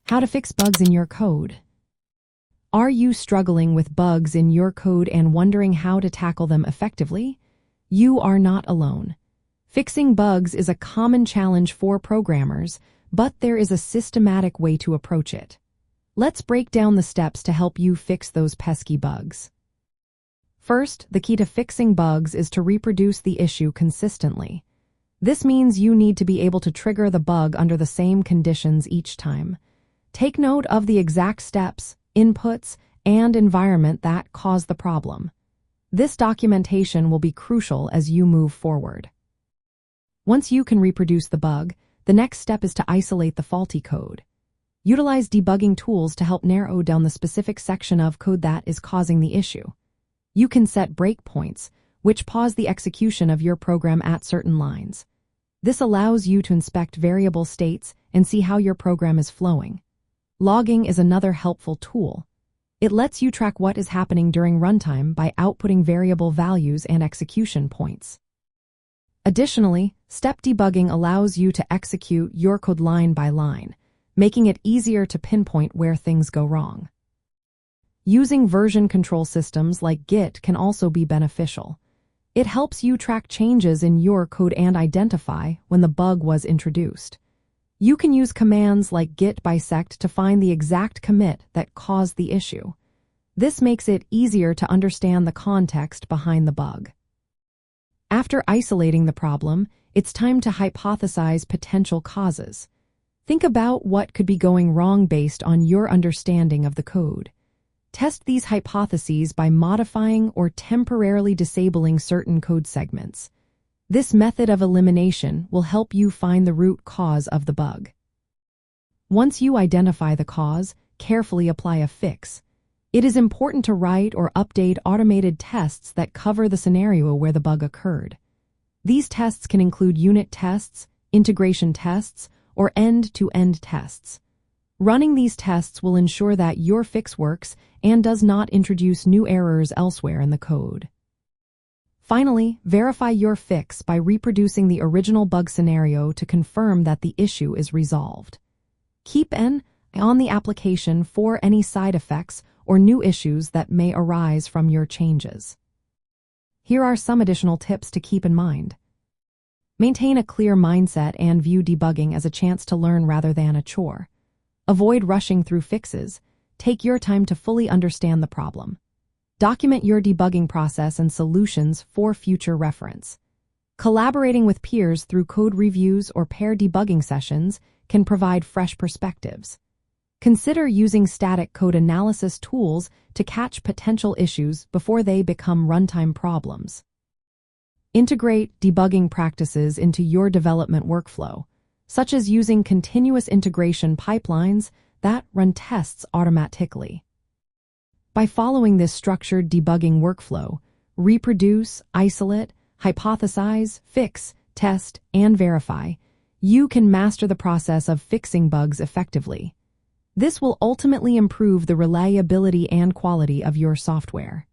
How to fix bugs in your code. Are you struggling with bugs in your code and wondering how to tackle them effectively? You are not alone. Fixing bugs is a common challenge for programmers, but there is a systematic way to approach it. Let's break down the steps to help you fix those pesky bugs. First, the key to fixing bugs is to reproduce the issue consistently. This means you need to be able to trigger the bug under the same conditions each time. Take note of the exact steps, inputs, and environment that cause the problem. This documentation will be crucial as you move forward. Once you can reproduce the bug, the next step is to isolate the faulty code. Utilize debugging tools to help narrow down the specific section of code that is causing the issue. You can set breakpoints, which pause the execution of your program at certain lines. This allows you to inspect variable states and see how your program is flowing. Logging is another helpful tool. It lets you track what is happening during runtime by outputting variable values and execution points. Additionally, step debugging allows you to execute your code line by line, making it easier to pinpoint where things go wrong. Using version control systems like Git can also be beneficial. It helps you track changes in your code and identify when the bug was introduced. You can use commands like git bisect to find the exact commit that caused the issue. This makes it easier to understand the context behind the bug. After isolating the problem, it's time to hypothesize potential causes. Think about what could be going wrong based on your understanding of the code. Test these hypotheses by modifying or temporarily disabling certain code segments. This method of elimination will help you find the root cause of the bug. Once you identify the cause, carefully apply a fix. It is important to write or update automated tests that cover the scenario where the bug occurred. These tests can include unit tests, integration tests, or end-to-end tests. Running these tests will ensure that your fix works and does not introduce new errors elsewhere in the code. Finally, verify your fix by reproducing the original bug scenario to confirm that the issue is resolved. Keep an eye on the application for any side effects or new issues that may arise from your changes. Here are some additional tips to keep in mind. Maintain a clear mindset and view debugging as a chance to learn rather than a chore. Avoid rushing through fixes. Take your time to fully understand the problem. Document your debugging process and solutions for future reference. Collaborating with peers through code reviews or pair debugging sessions can provide fresh perspectives. Consider using static code analysis tools to catch potential issues before they become runtime problems. Integrate debugging practices into your development workflow, such as using continuous integration pipelines that run tests automatically. By following this structured debugging workflow, reproduce, isolate, hypothesize, fix, test, and verify, you can master the process of fixing bugs effectively. This will ultimately improve the reliability and quality of your software.